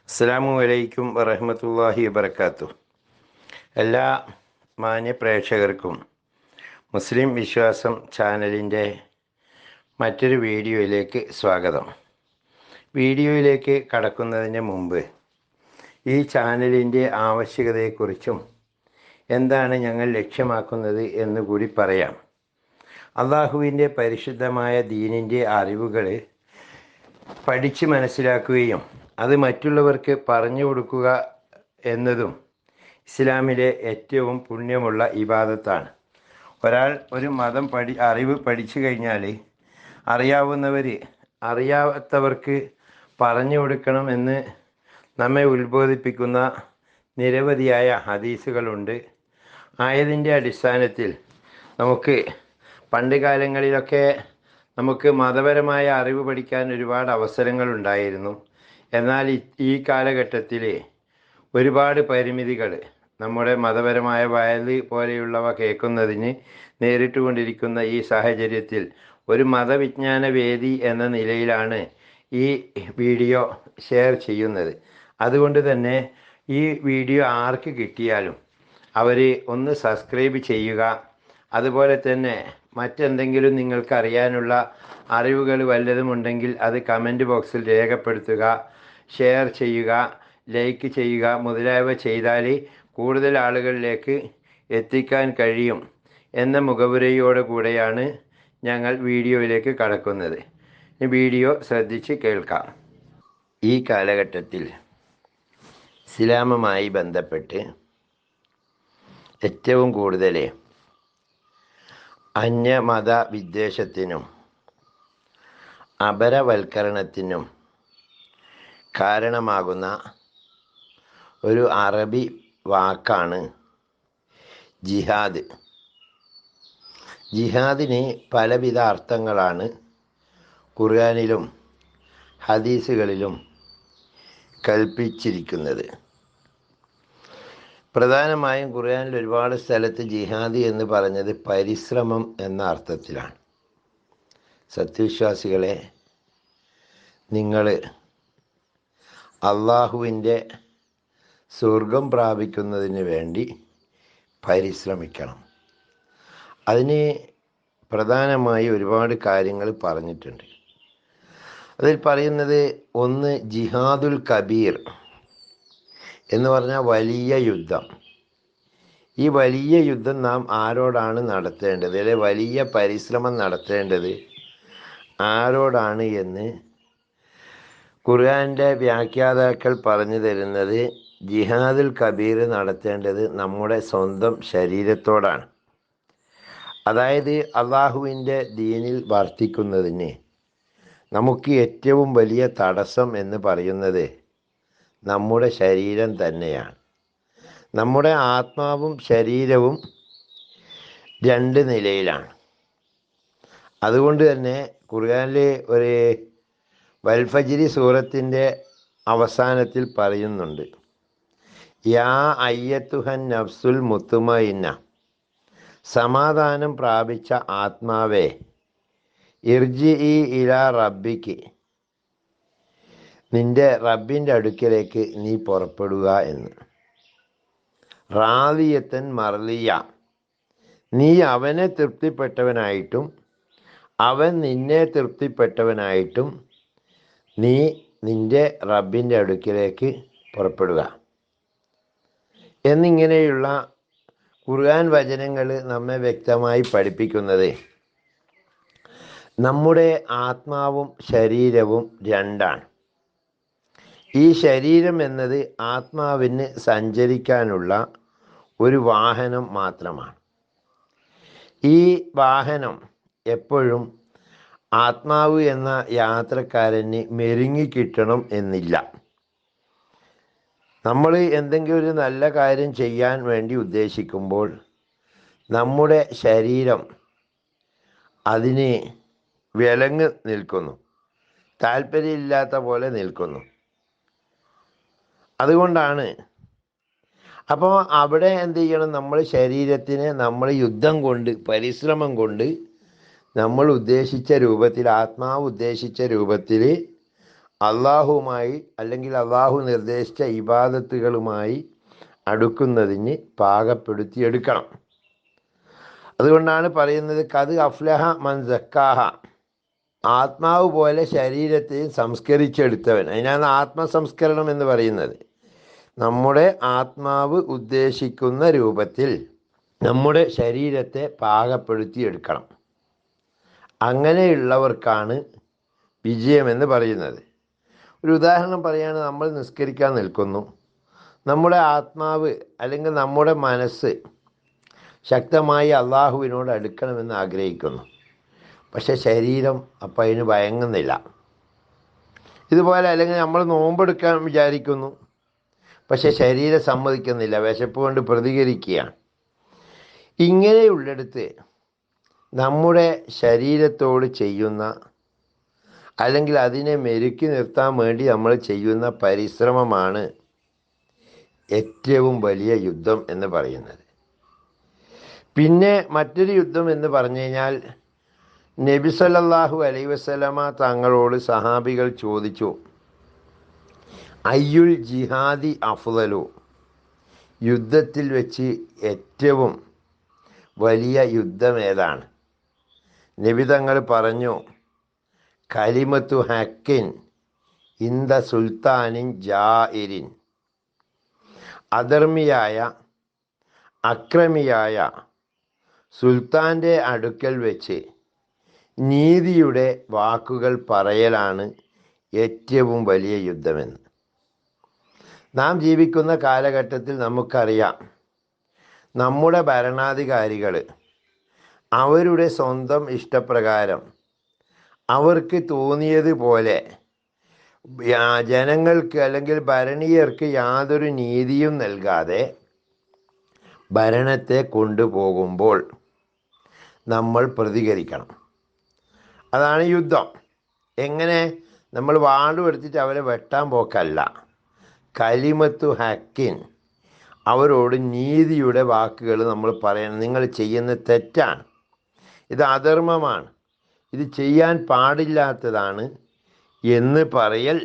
അസ്സലാമു അലൈക്കും വറഹ്മത്തുള്ളാഹി വബറകാതുഹു. എല്ലാ മാന്യ പ്രേക്ഷകർക്കും മുസ്ലിം വിശ്വാസം ചാനലിൻ്റെ മറ്റൊരു വീഡിയോയിലേക്ക് സ്വാഗതം. വീഡിയോയിലേക്ക് കടക്കുന്നതിന് മുമ്പ് ഈ ചാനലിൻ്റെ ആവശ്യകതയെക്കുറിച്ചും എന്താണ് ഞങ്ങൾ ലക്ഷ്യമാക്കുന്നത് എന്നുകൂടി പറയാം. അള്ളാഹുവിൻ്റെ പരിശുദ്ധമായ ദീനിൻ്റെ അറിവുകൾ പഠിച്ച് മനസ്സിലാക്കുകയും അത് മറ്റുള്ളവർക്ക് പറഞ്ഞു കൊടുക്കുക എന്നതും ഇസ്ലാമിലെ ഏറ്റവും പുണ്യമുള്ള ഇബാദത്താണ്. ഒരാൾ ഒരു മതം അറിവ് പഠിച്ചു കഴിഞ്ഞാൽ അറിയാത്തവർക്ക് പറഞ്ഞു കൊടുക്കണം എന്ന് നമ്മെ ഉത്ബോധിപ്പിക്കുന്ന നിരവധിയായ ഹദീസുകളുണ്ട്. ആയതിൻ്റെ അടിസ്ഥാനത്തിൽ നമുക്ക് പണ്ട് കാലങ്ങളിലൊക്കെ നമുക്ക് മതപരമായ അറിവ് പഠിക്കാൻ ഒരുപാട് അവസരങ്ങളുണ്ടായിരുന്നു. എന്നാൽ ഈ കാലഘട്ടത്തിൽ ഒരുപാട് പരിമിതികൾ നമ്മുടെ മതപരമായ വയല് പോലെയുള്ളവ കേൾക്കുന്നതിന് നേരിട്ടുകൊണ്ടിരിക്കുന്ന ഈ സാഹചര്യത്തിൽ ഒരു മതവിജ്ഞാന വേദി എന്ന നിലയിലാണ് ഈ വീഡിയോ ഷെയർ ചെയ്യുന്നത്. അതുകൊണ്ട് തന്നെ ഈ വീഡിയോ ആർക്ക് കിട്ടിയാലും അവർ ഒന്ന് സബ്സ്ക്രൈബ് ചെയ്യുക. അതുപോലെ തന്നെ മറ്റെന്തെങ്കിലും നിങ്ങൾക്ക് അറിയാനുള്ള അറിവുകൾ വല്ലതുമുണ്ടെങ്കിൽ അത് കമൻറ്റ് ബോക്സിൽ രേഖപ്പെടുത്തുക, ഷെയർ ചെയ്യുക, ലൈക്ക് ചെയ്യുക മുതലായവ ചെയ്താൽ കൂടുതൽ ആളുകളിലേക്ക് എത്തിക്കാൻ കഴിയും എന്ന മുഖവുരയോടെ കൂടെയാണ് ഞങ്ങൾ വീഡിയോയിലേക്ക് കടക്കുന്നത്. ഈ വീഡിയോ ശ്രദ്ധിച്ച് കേൾക്കാം. ഈ കാലഘട്ടത്തിൽ ഇസ്ലാമുമായി ബന്ധപ്പെട്ട് ഏറ്റവും കൂടുതൽ അന്യമത വിദ്വേഷത്തിനും അപരവൽക്കരണത്തിനും കാരണമാകുന്ന ഒരു അറബി വാക്കാണ് ജിഹാദ്. ജിഹാദിന് പലവിധ അർത്ഥങ്ങളാണ് ഖുർആനിലും ഹദീസുകളിലും കൽപ്പിച്ചിരിക്കുന്നത്. പ്രധാനമായും ഖുർആനിൽ ഒരുപാട് സ്ഥലത്ത് ജിഹാദ് എന്ന് പറഞ്ഞത് പരിശ്രമം എന്ന അർത്ഥത്തിലാണ്. സത്യവിശ്വാസികളെ, നിങ്ങൾ അള്ളാഹുവിൻ്റെ സ്വർഗം പ്രാപിക്കുന്നതിന് വേണ്ടി പരിശ്രമിക്കണം. അതിന് പ്രധാനമായി ഒരുപാട് കാര്യങ്ങൾ പറഞ്ഞിട്ടുണ്ട്. അതിൽ പറയുന്നത് ഒന്ന് ജിഹാദുൽ കബീർ എന്ന് പറഞ്ഞാൽ വലിയ യുദ്ധം. ഈ വലിയ യുദ്ധം നാം ആരോടാണ് നടത്തേണ്ടത്, അല്ലെ വലിയ പരിശ്രമം നടത്തേണ്ടത് ആരോടാണ് എന്ന് ഖുർആൻ്റെ വ്യാഖ്യാതാക്കൾ പറഞ്ഞു തരുന്നത് ജിഹാദുൽ കബീർ നടത്തേണ്ടത് നമ്മുടെ സ്വന്തം ശരീരത്തോടാണ്. അതായത് അള്ളാഹുവിൻ്റെ ദീനിൽ വർത്തിക്കുന്നതിന് നമുക്ക് ഏറ്റവും വലിയ തടസ്സം എന്ന് പറയുന്നത് നമ്മുടെ ശരീരം തന്നെയാണ്. നമ്മുടെ ആത്മാവും ശരീരവും രണ്ട് നിലയിലാണ്. അതുകൊണ്ട് തന്നെ ഖുർആനിൽ ഒരു വൽഫജ്രി സൂറത്തിൻ്റെ അവസാനത്തിൽ പറയുന്നുണ്ട്, യാ അയ്യത്തുഹൻ നഫ്സുൽ മുത്തുമഇന്ന, സമാധാനം പ്രാപിച്ച ആത്മാവേ, ഇർജിഇ ഇലാ റബ്ബിക്ക്, നിന്റെ റബ്ബിൻ്റെ അടുക്കലേക്ക് നീ പുറപ്പെടുക എന്ന്. റാദിയത്തൻ മർലിയ, നീ അവനെ തൃപ്തിപ്പെട്ടവനായിട്ടും അവൻ നിന്നെ തൃപ്തിപ്പെട്ടവനായിട്ടും നീ നിന്റെ റബ്ബിൻ്റെ അടുക്കിലേക്ക് പുറപ്പെടുക എന്നിങ്ങനെയുള്ള ഖുർആൻ വചനങ്ങൾ നമ്മെ വ്യക്തമായി പഠിപ്പിക്കുന്നത് നമ്മുടെ ആത്മാവും ശരീരവും രണ്ടാണ്. ഈ ശരീരം എന്നത് ആത്മാവിന് സഞ്ചരിക്കാനുള്ള ഒരു വാഹനം മാത്രമാണ്. ഈ വാഹനം എപ്പോഴും ആത്മാവ് എന്ന യാത്രക്കാരന് മെരുങ്ങിക്കിട്ടണം എന്നില്ല. നമ്മൾ എന്തെങ്കിലും ഒരു നല്ല കാര്യം ചെയ്യാൻ വേണ്ടി ഉദ്ദേശിക്കുമ്പോൾ നമ്മുടെ ശരീരം അതിന് വിലങ്ങ് നിൽക്കുന്നു, താല്പര്യമില്ലാത്ത പോലെ നിൽക്കുന്നു. അതുകൊണ്ടാണ് അപ്പോൾ അവിടെ എന്ത് ചെയ്യണം, നമ്മൾ ശരീരത്തിനെ നമ്മൾ യുദ്ധം കൊണ്ട് പരിശ്രമം കൊണ്ട് നമ്മൾ ഉദ്ദേശിച്ച രൂപത്തിൽ, ആത്മാവ് ഉദ്ദേശിച്ച രൂപത്തിൽ അള്ളാഹുവുമായി അല്ലെങ്കിൽ അള്ളാഹു നിർദ്ദേശിച്ച ഇബാദത്തുകളുമായി അടുക്കുന്നതിന് പാകപ്പെടുത്തിയെടുക്കണം. അതുകൊണ്ടാണ് പറയുന്നത് കത് അഫ്ലഹ മൻ സക്കാഹ, ആത്മാവ് പോലെ ശരീരത്തെ സംസ്കരിച്ചെടുത്തവൻ. അതിനാണ് ആത്മസംസ്കരണം എന്ന് പറയുന്നത്. നമ്മുടെ ആത്മാവ് ഉദ്ദേശിക്കുന്ന രൂപത്തിൽ നമ്മുടെ ശരീരത്തെ പാകപ്പെടുത്തിയെടുക്കണം. അങ്ങനെയുള്ളവർക്കാണ് വിജയമെന്ന് പറയുന്നത്. ഒരു ഉദാഹരണം പറയുകയാണ്, നമ്മൾ നിസ്കരിക്കാൻ നിൽക്കുന്നു. നമ്മുടെ ആത്മാവ് അല്ലെങ്കിൽ നമ്മുടെ മനസ്സ് ശക്തമായി അള്ളാഹുവിനോട് അടുക്കണമെന്ന് ആഗ്രഹിക്കുന്നു. പക്ഷെ ശരീരം അപ്പം അതിന് വഴങ്ങുന്നില്ല. ഇതുപോലെ അല്ലെങ്കിൽ നമ്മൾ നോമ്പെടുക്കാൻ വിചാരിക്കുന്നു, പക്ഷെ ശരീരം സമ്മതിക്കുന്നില്ല, വിശപ്പ് കൊണ്ട് പ്രതികരിക്കുകയാണ്. ഇങ്ങനെയുള്ളിടത്ത് നമ്മുടെ ശരീരത്തോട് ചെയ്യുന്ന അല്ലെങ്കിൽ അതിനെ മെരുക്കി നിർത്താൻ വേണ്ടി നമ്മൾ ചെയ്യുന്ന പരിശ്രമമാണ് ഏറ്റവും വലിയ യുദ്ധം എന്ന് പറയുന്നത്. പിന്നെ മറ്റൊരു യുദ്ധം എന്ന് പറഞ്ഞു കഴിഞ്ഞാൽ, നബി സല്ലല്ലാഹു അലൈഹി വസല്ലമ തങ്ങളോട് സഹാബികൾ ചോദിച്ചു, അയ്യുൽ ജിഹാദി അഫ്ളലു, യുദ്ധത്തിൽ വെച്ച് ഏറ്റവും വലിയ യുദ്ധം ഏതാണ്? നബി തങ്ങൾ പറഞ്ഞു, കലിമത്തു ഹക്കിൻ ഇന്ദ സുൽത്താനിൻ ജാഇരിൻ, അധർമ്മിയായ അക്രമിയായ സുൽത്താൻ്റെ അടുക്കൽ വെച്ച് നീതിയുടെ വാക്കുകൾ പറയലാണ് ഏറ്റവും വലിയ യുദ്ധമെന്ന്. നാം ജീവിക്കുന്ന കാലഘട്ടത്തിൽ നമുക്കറിയാം, നമ്മുടെ ഭരണാധികാരികൾ അവരുടെ സ്വന്തം ഇഷ്ടപ്രകാരം അവർക്ക് തോന്നിയതുപോലെ ജനങ്ങൾക്ക് അല്ലെങ്കിൽ ഭരണീയർക്ക് യാതൊരു നീതിയും നൽകാതെ ഭരണത്തെ കൊണ്ടുപോകുമ്പോൾ നമ്മൾ പ്രതികരിക്കണം. അതാണ് യുദ്ധം. എങ്ങനെ? നമ്മൾ വാളും എടുത്തിട്ട് അവരെ വെട്ടാൻ പോക്കല്ല. കലിമത്തു ഹക്കിൻ, അവരോട് നീതിയുടെ വാക്കുകൾ നമ്മൾ പറയണം. നിങ്ങൾ ചെയ്യുന്ന തെറ്റാണ്, ഇത് അധർമ്മമാണ്, ഇത് ചെയ്യാൻ പാടില്ലാത്തതാണ് എന്ന് പറയൽ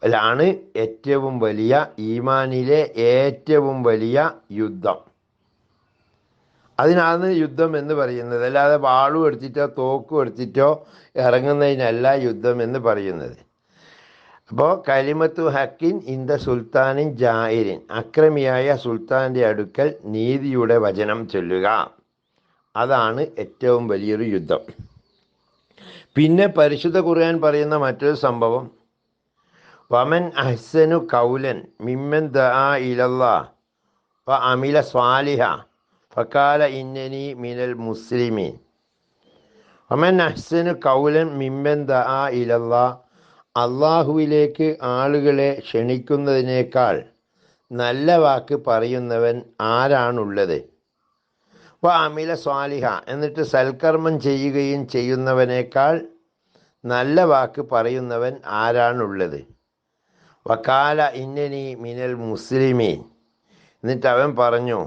ാണ് ഏറ്റവും വലിയ ഈമാനിലെ ഏറ്റവും വലിയ യുദ്ധം. അതിനാണ് യുദ്ധം എന്ന് പറയുന്നത്. അല്ലാതെ വാളും എടുത്തിട്ടോ തോക്കും എടുത്തിട്ടോ ഇറങ്ങുന്നതിനല്ല യുദ്ധം എന്ന് പറയുന്നത്. അപ്പോൾ കലിമത്തു ഹക്കിൻ ഇന്ദ സുൽത്താനിൻ ജായിരിൻ, അക്രമിയായ സുൽത്താൻ്റെ അടുക്കൽ നീതിയുടെ വചനം ചൊല്ലുക, അതാണ് ഏറ്റവും വലിയൊരു യുദ്ധം. പിന്നെ പരിശുദ്ധ ഖുർആൻ പറയുന്ന മറ്റൊരു സംഭവം, വമൻ അഹ്സനു കൗലൻ മിമ്മൻ ദആ ഇലല്ലാഹ് വ അമില സ്വാലിഹ ഫഖാല ഇന്നനി മിനൽ മുസ്ലിമീൻ. വമൻ അഹ്സനു കൗലൻ മിമ്മൻ ദആ ഇലല്ലാഹ്, അള്ളാഹുവിലേക്ക് ആളുകളെ ക്ഷണിക്കുന്നതിനേക്കാൾ നല്ല വാക്ക് പറയുന്നവൻ ആരാണുള്ളത്? വ അമില സ്വാലിഹ, എന്നിട്ട് സൽക്കർമ്മം ചെയ്യുകയും ചെയ്യുന്നവനേക്കാൾ നല്ല വാക്ക് പറയുന്നവൻ ആരാണുള്ളത്? വക്കാല ഇന്നനി മിനൽ മുസ്ലിമീൻ, എന്നിട്ട് അവൻ പറഞ്ഞു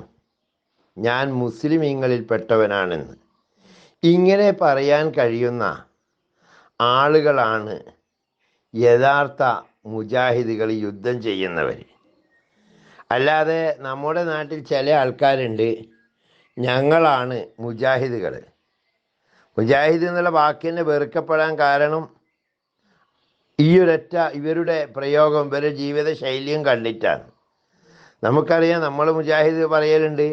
ഞാൻ മുസ്ലിമീങ്ങളിൽപ്പെട്ടവനാണെന്ന്. ഇങ്ങനെ പറയാൻ കഴിയുന്ന ആളുകളാണ് യഥാർത്ഥ മുജാഹിദുകൾ, യുദ്ധം ചെയ്യുന്നവർ. അല്ലാതെ നമ്മുടെ നാട്ടിൽ ചില ആൾക്കാരുണ്ട്, ഞങ്ങളാണ് മുജാഹിദുകൾ. മുജാഹിദ് എന്നുള്ള വാക്കിനെ വെറുക്കപ്പെടാൻ കാരണം ഈ ഒരൊറ്റ ഇവരുടെ പ്രയോഗം, ഇവരുടെ ജീവിത ശൈലിയും കണ്ടിട്ടാണ്. നമുക്കറിയാം, നമ്മൾ മുജാഹിദ് പറയലുണ്ട്,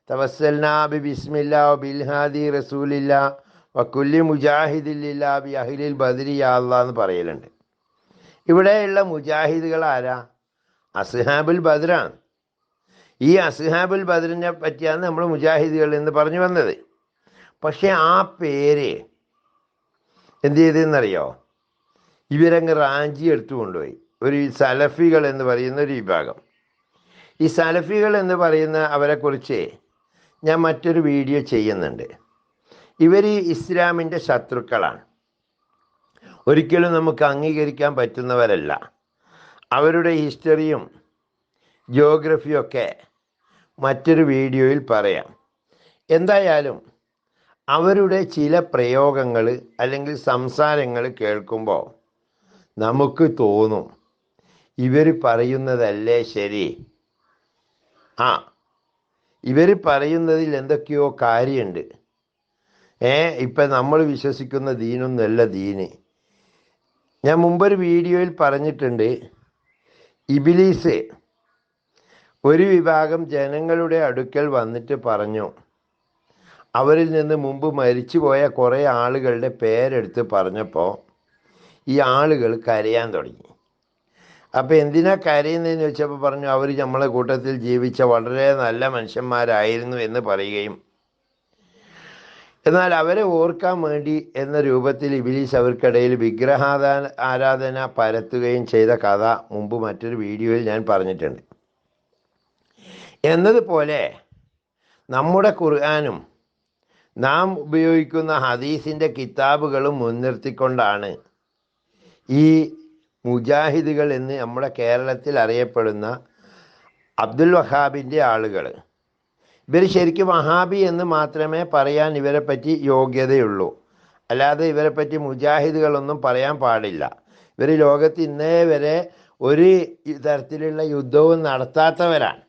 തവസ്സൽനാ ബി ബിസ്മില്ലാ ബിൽഹാദി റസൂലില്ലാ വക്കുല്ലി മുജാഹിദില്ലാ ബി അഹ്ലിൽ ബദരി യാ അല്ലാഹ് എന്ന് പറയലുണ്ട്. ഇവിടെയുള്ള മുജാഹിദുകൾ ആരാ? അസ്ഹാബുൽ ബദ്റാണ്. ഈ അസ്ഹാബുൽ ബദ്റിനെ പറ്റിയാണ് നമ്മൾ മുജാഹിദുകൾ എന്ന് പറഞ്ഞു വന്നത്. പക്ഷെ ആ പേര് എന്ത് ചെയ്തെന്നറിയോ? ഇവരങ്ങ് റാഞ്ചി എടുത്തു കൊണ്ടുപോയി. ഒരു സലഫികൾ എന്ന് പറയുന്ന ഒരു വിഭാഗം. ഈ സലഫികൾ എന്ന് പറയുന്ന അവരെക്കുറിച്ച് ഞാൻ മറ്റൊരു വീഡിയോ ചെയ്യുന്നുണ്ട്. ഇവർ ഇസ്ലാമിൻ്റെ ശത്രുക്കളാണ്, ഒരിക്കലും നമുക്ക് അംഗീകരിക്കാൻ പറ്റുന്നവരല്ല. അവരുടെ ഹിസ്റ്ററിയും ജിയോഗ്രഫിയൊക്കെ മറ്റൊരു വീഡിയോയിൽ പറയാം. എന്തായാലും അവരുടെ ചില പ്രയോഗങ്ങൾ അല്ലെങ്കിൽ സംസാരങ്ങൾ കേൾക്കുമ്പോൾ നമുക്ക് തോന്നും ഇവർ പറയുന്നതല്ലേ ശരി, ആ ഇവർ പറയുന്നതിൽ എന്തൊക്കെയോ കാര്യമുണ്ട്. ഇപ്പം നമ്മൾ വിശ്വസിക്കുന്ന ദീനൊന്നുമല്ല ദീന്. ഞാൻ മുമ്പൊരു വീഡിയോയിൽ പറഞ്ഞിട്ടുണ്ട്, ഇബിലീസ് ഒരു വിഭാഗം ജനങ്ങളുടെ അടുക്കൽ വന്നിട്ട് പറഞ്ഞു, അവരിൽ നിന്ന് മുമ്പ് മരിച്ചുപോയ കുറേ ആളുകളുടെ പേരെടുത്ത് പറഞ്ഞപ്പോൾ ഈ ആളുകൾ കരയാൻ തുടങ്ങി. അപ്പോൾ എന്തിനാ കരയുന്നതെന്ന് ചോദിച്ചപ്പോൾ പറഞ്ഞു, അവർ നമ്മളെ കൂട്ടത്തിൽ ജീവിച്ച വളരെ നല്ല മനുഷ്യന്മാരായിരുന്നു എന്ന് പറയുകയും എന്നാൽ അവരെ ഓർക്കാൻ വേണ്ടി എന്ന രൂപത്തിൽ ഇബ്ലീസ് അവർക്കിടയിൽ ആരാധന പരത്തുകയും ചെയ്ത കഥ മുമ്പ് മറ്റൊരു വീഡിയോയിൽ ഞാൻ പറഞ്ഞിട്ടുണ്ട്. എന്നതുപോലെ നമ്മുടെ ഖുർആനും നാം ഉപയോഗിക്കുന്ന ഹദീസിൻ്റെ കിതാബുകളും മുൻനിർത്തിക്കൊണ്ടാണ് ഈ മുജാഹിദുകൾ എന്ന് നമ്മുടെ കേരളത്തിൽ അറിയപ്പെടുന്ന അബ്ദുൽ വഹാബിൻ്റെ ആളുകൾ, ഇവർ ശരിക്കും വഹാബി എന്ന് മാത്രമേ പറയാൻ ഇവരെ പറ്റി യോഗ്യതയുള്ളൂ. അല്ലാതെ ഇവരെ പറ്റി മുജാഹിദുകളൊന്നും പറയാൻ പാടില്ല. ഇവർ ലോകത്ത് ഇന്നേ വരെ ഒരു തരത്തിലുള്ള യുദ്ധവും നടത്താത്തവരാണ്.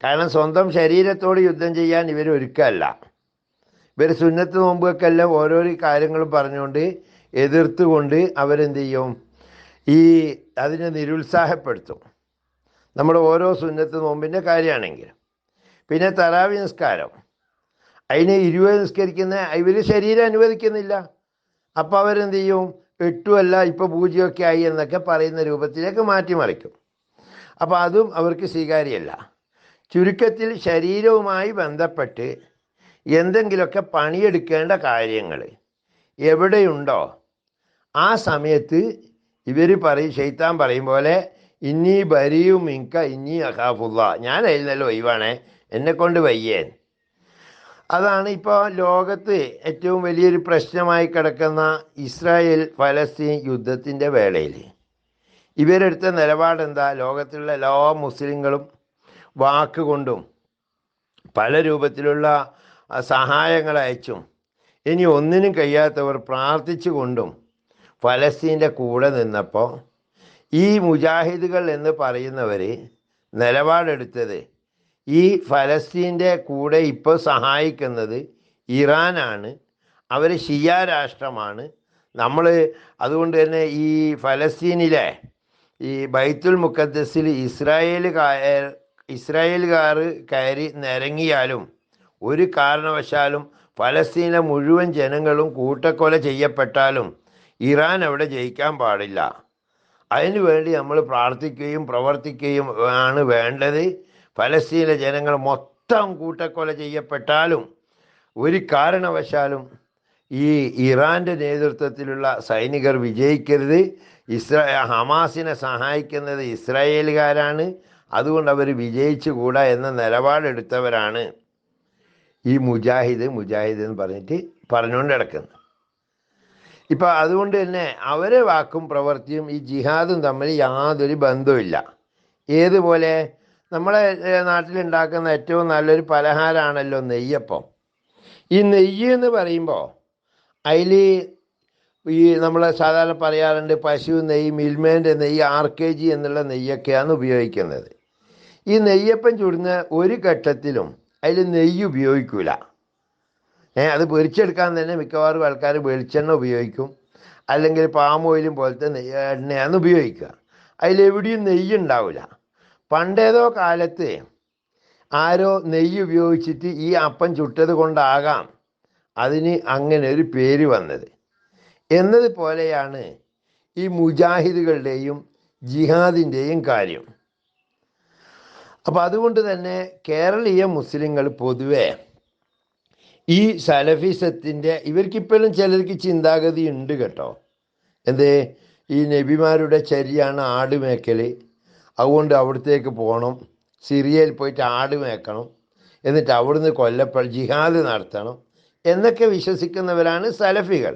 കാരണം സ്വന്തം ശരീരത്തോട് യുദ്ധം ചെയ്യാൻ ഇവർ ഒരുക്കമല്ല. ഇവർ സുന്നത്ത് നോമ്പൊക്കെല്ലാം ഓരോരോ കാര്യങ്ങളും പറഞ്ഞുകൊണ്ട് എതിർത്തുകൊണ്ട് അവരെന്ത് ചെയ്യും, അതിനെ നിരുത്സാഹപ്പെടുത്തും. നമ്മുടെ ഓരോ സുന്നത്ത് നോമ്പിൻ്റെ കാര്യമാണെങ്കിൽ. പിന്നെ തറാവി നിസ്കാരം, അതിന് 20 നിസ്കരിക്കുന്ന ഇവർ ശരീരം അനുവദിക്കുന്നില്ല. അപ്പോൾ അവരെന്ത് ചെയ്യും, 8 അല്ല ഇപ്പോൾ 0 ആയി എന്നൊക്കെ പറയുന്ന രൂപത്തിലേക്ക് മാറ്റിമറിക്കും. അപ്പോൾ അതും അവർക്ക് സ്വീകാര്യമല്ല. ചുരുക്കത്തിൽ ശരീരവുമായി ബന്ധപ്പെട്ട് എന്തെങ്കിലുമൊക്കെ പണിയെടുക്കേണ്ട കാര്യങ്ങൾ എവിടെയുണ്ടോ ആ സമയത്ത് ഇവർ പറയും, ശൈത്താൻ പറയും പോലെ, ഇന്നീ ബരിയും മിങ്ക ഇന്നീ അഖാഫുള്ള, ഞാൻ അതിൽ നല്ല ഒഴിവാണേ, എന്നെക്കൊണ്ട് വയ്യേൻ. അതാണ് ഇപ്പോൾ ലോകത്ത് ഏറ്റവും വലിയൊരു പ്രശ്നമായി കിടക്കുന്ന ഇസ്രായേൽ ഫലസ്തീൻ യുദ്ധത്തിൻ്റെ വേളയിൽ ഇവരെടുത്ത നിലപാടെന്താ? ലോകത്തിലുള്ള എല്ലാ മുസ്ലിങ്ങളും വാക്കുകൊണ്ടും പല രൂപത്തിലുള്ള സഹായങ്ങൾ അയച്ചും ഇനി ഒന്നിനും കഴിയാത്തവർ പ്രാർത്ഥിച്ചു കൊണ്ടും ഫലസ്തീൻ്റെ കൂടെ നിന്നപ്പോൾ ഈ മുജാഹിദുകൾ എന്ന് പറയുന്നവർ നിലപാടെടുത്തത് ഈ ഫലസ്തീൻ്റെ കൂടെ ഇപ്പോൾ സഹായിക്കുന്നത് ഇറാനാണ്, അവർ ഷിയ രാഷ്ട്രമാണ്. നമ്മൾ അതുകൊണ്ട് തന്നെ ഈ ഫലസ്തീനിലെ ഈ ബൈത്തുൽ മുഖദ്ദസിൽ ഇസ്രായേലുകാർ കയറി നിരങ്ങിയാലും ഒരു കാരണവശാലും ഫലസ്തീനിലെ മുഴുവൻ ജനങ്ങളും കൂട്ടക്കൊല ചെയ്യപ്പെട്ടാലും ഇറാൻ അവിടെ ജയിക്കാൻ പാടില്ല. അതിനു വേണ്ടി നമ്മൾ പ്രാർത്ഥിക്കുകയും പ്രവർത്തിക്കുകയും ആണ് വേണ്ടത്. ഫലസ്തീനിലെ ജനങ്ങൾ മൊത്തം കൂട്ടക്കൊല ചെയ്യപ്പെട്ടാലും ഒരു കാരണവശാലും ഈ ഇറാൻ്റെ നേതൃത്വത്തിലുള്ള സൈനികർ വിജയിക്കരുത്. ഹമാസിനെ സഹായിക്കുന്നത് ഇസ്രായേലുകാരാണ്, അതുകൊണ്ട് അവർ വിജയിച്ചുകൂടാ എന്ന നിലപാടെടുത്തവരാണ് ഈ മുജാഹിദ് എന്ന് പറഞ്ഞുകൊണ്ട് കിടക്കുന്നത്. ഇപ്പം അതുകൊണ്ട് തന്നെ അവരെ വാക്കും പ്രവൃത്തിയും ഈ ജിഹാദും തമ്മിൽ യാതൊരു ബന്ധവുമില്ല. ഏതുപോലെ നമ്മളെ നാട്ടിലുണ്ടാക്കുന്ന ഏറ്റവും നല്ലൊരു പലഹാരമാണല്ലോ നെയ്യപ്പം. ഈ നെയ്യ് എന്ന് പറയുമ്പോൾ അതിൽ ഈ നമ്മൾ സാധാരണ പറയാറുണ്ട് പശു നെയ്യ്, മിൽമേൻ്റെ നെയ്യ്, RKG എന്നുള്ള നെയ്യൊക്കെയാണ് ഉപയോഗിക്കുന്നത്. ഈ നെയ്യപ്പം ചുടുന്ന ഒരു ഘട്ടത്തിലും അതിൽ നെയ്യ് ഉപയോഗിക്കില്ല. അത് പൊരിച്ചെടുക്കാൻ തന്നെ മിക്കവാറും ആൾക്കാർ വെളിച്ചെണ്ണ ഉപയോഗിക്കും, അല്ലെങ്കിൽ പാം ഓയിലും പോലത്തെ എണ്ണയാണ് ഉപയോഗിക്കുക. അതിലെവിടെയും നെയ്യ് ഉണ്ടാവില്ല. പണ്ടേതോ കാലത്ത് ആരോ നെയ്യ് ഉപയോഗിച്ചിട്ട് ഈ അപ്പം ചുട്ടത് കൊണ്ടാകാം അതിന് അങ്ങനെ ഒരു പേര് വന്നത് എന്നതുപോലെയാണ് ഈ മുജാഹിദുകളുടെയും ജിഹാദിൻ്റെയും കാര്യം. അപ്പം അതുകൊണ്ട് തന്നെ കേരളീയ മുസ്ലിങ്ങൾ പൊതുവെ ഈ സലഫിസത്തിൻ്റെ ഇവർക്കിപ്പോഴും ചിലർക്ക് ചിന്താഗതി ഉണ്ട് കേട്ടോ. ഈ നബിമാരുടെ ചര്യയാണ് ആട് മേക്കൽ, അതുകൊണ്ട് അവിടത്തേക്ക് പോകണം, സിറിയയിൽ പോയിട്ട് ആട് മേക്കണം, എന്നിട്ട് അവിടുന്ന് ജിഹാദ് നടത്തണം എന്നൊക്കെ വിശ്വസിക്കുന്നവരാണ് സലഫികൾ.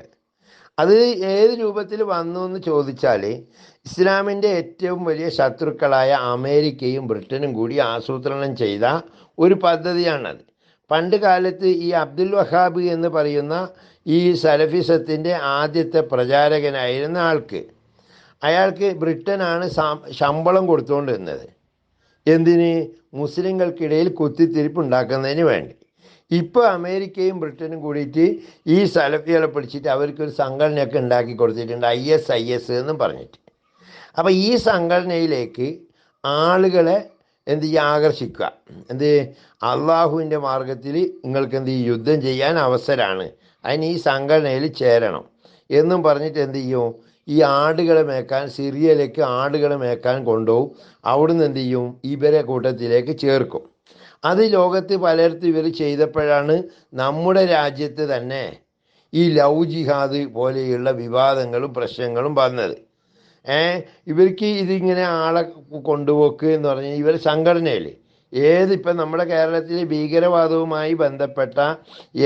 അത് ഏത് രൂപത്തിൽ വന്നു എന്ന് ചോദിച്ചാൽ ഇസ്ലാമിൻ്റെ ഏറ്റവും വലിയ ശത്രുക്കളായ അമേരിക്കയും ബ്രിട്ടനും കൂടി ആസൂത്രണം ചെയ്ത ഒരു പദ്ധതിയാണത്. പണ്ട് കാലത്ത് ഈ അബ്ദുൽ വഹാബ് എന്ന് പറയുന്ന ഈ സലഫിസത്തിൻ്റെ ആദ്യത്തെ പ്രചാരകനായിരുന്ന ആൾക്ക് അയാൾക്ക് ബ്രിട്ടനാണ് ശമ്പളം കൊടുത്തുകൊണ്ടിരുന്നത്. എന്തിന്? മുസ്ലിങ്ങൾക്കിടയിൽ കുത്തിത്തിരിപ്പ് ഉണ്ടാക്കുന്നതിന് വേണ്ടി. ഇപ്പോൾ അമേരിക്കയും ബ്രിട്ടനും കൂടിയിട്ട് ഈ സലഫികളെ പിടിച്ചിട്ട് അവർക്കൊരു സംഘടനയൊക്കെ ഉണ്ടാക്കി കൊടുത്തിട്ടുണ്ട്, ISIS എന്നും പറഞ്ഞിട്ട്. അപ്പോൾ ഈ സംഘടനയിലേക്ക് ആളുകളെ എന്ത് ചെയ്യുക? ആകർഷിക്കുക. എന്ത്? അള്ളാഹുവിൻ്റെ മാർഗത്തിൽ നിങ്ങൾക്ക് എന്ത് ചെയ്യും? യുദ്ധം ചെയ്യാൻ അവസരമാണ്, അതിന് ഈ സംഘടനയിൽ ചേരണം എന്നും പറഞ്ഞിട്ട് എന്ത് ചെയ്യും? ഈ ആടുകളെ മേക്കാൻ സിറിയയിലേക്ക് ആടുകളെ മേക്കാൻ കൊണ്ടുപോകും. അവിടുന്ന് എന്ത് ചെയ്യും? ഇവരെ കൂട്ടത്തിലേക്ക് ചേർക്കും. അത് ലോകത്ത് പലയിടത്തും ഇവർ ചെയ്തപ്പോഴാണ് നമ്മുടെ രാജ്യത്ത് തന്നെ ഈ ലവ് ജിഹാദ് പോലെയുള്ള വിവാദങ്ങളും പ്രശ്നങ്ങളും വന്നത്. ഇവർക്ക് ഇതിങ്ങനെ ആളെ കൊണ്ടുപോക്ക് എന്ന് പറഞ്ഞാൽ ഇവർ സംഘടനയിൽ ഏതിപ്പം നമ്മുടെ കേരളത്തിൽ ഭീകരവാദവുമായി ബന്ധപ്പെട്ട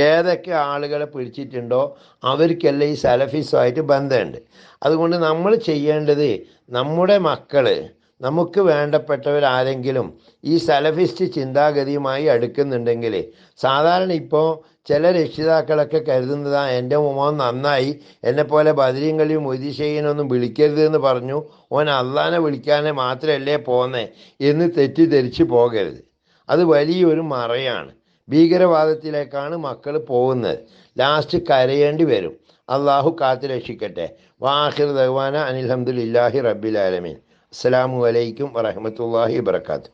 ഏതൊക്കെ ആളുകളെ പിടിച്ചിട്ടുണ്ടോ അവർക്കെല്ലാം ഈ സലഫിസമായിട്ട് ബന്ധമുണ്ട്. അതുകൊണ്ട് നമ്മൾ ചെയ്യേണ്ടത്, നമ്മുടെ മക്കൾ, നമുക്ക് വേണ്ടപ്പെട്ടവരാരെങ്കിലും ഈ സലഫിസ്റ്റ് ചിന്താഗതിയുമായി അടുക്കുന്നുണ്ടെങ്കിൽ, സാധാരണ ഇപ്പോൾ ചില രക്ഷിതാക്കളൊക്കെ കരുതുന്നതാണ് എൻ്റെ മോൻ നന്നായി, എന്നെപ്പോലെ ബദരീം കളിയും മൊയ്തീശയ്യനൊന്നും വിളിക്കരുതെന്ന് പറഞ്ഞു, ഓൻ അള്ളാനെ വിളിക്കാനെ മാത്രമല്ലേ പോന്നേ എന്ന് തെറ്റിദ്ധരിച്ച് പോകരുത്. അത് വലിയൊരു മറയാണ്. ഭീകരവാദത്തിലേക്കാണ് മക്കൾ പോകുന്നത്. ലാസ്റ്റ് കരയേണ്ടി വരും. അള്ളാഹു കാത്തു രക്ഷിക്കട്ടെ. വാഹിർ ദഅ്വാന അനിൽ ഹംദുലില്ലാഹി റബ്ബിൽ ആലമീൻ. അസ്സലാമു അലൈക്കും വറഹ്മത്തുള്ളാഹി വബറകാതുഹു.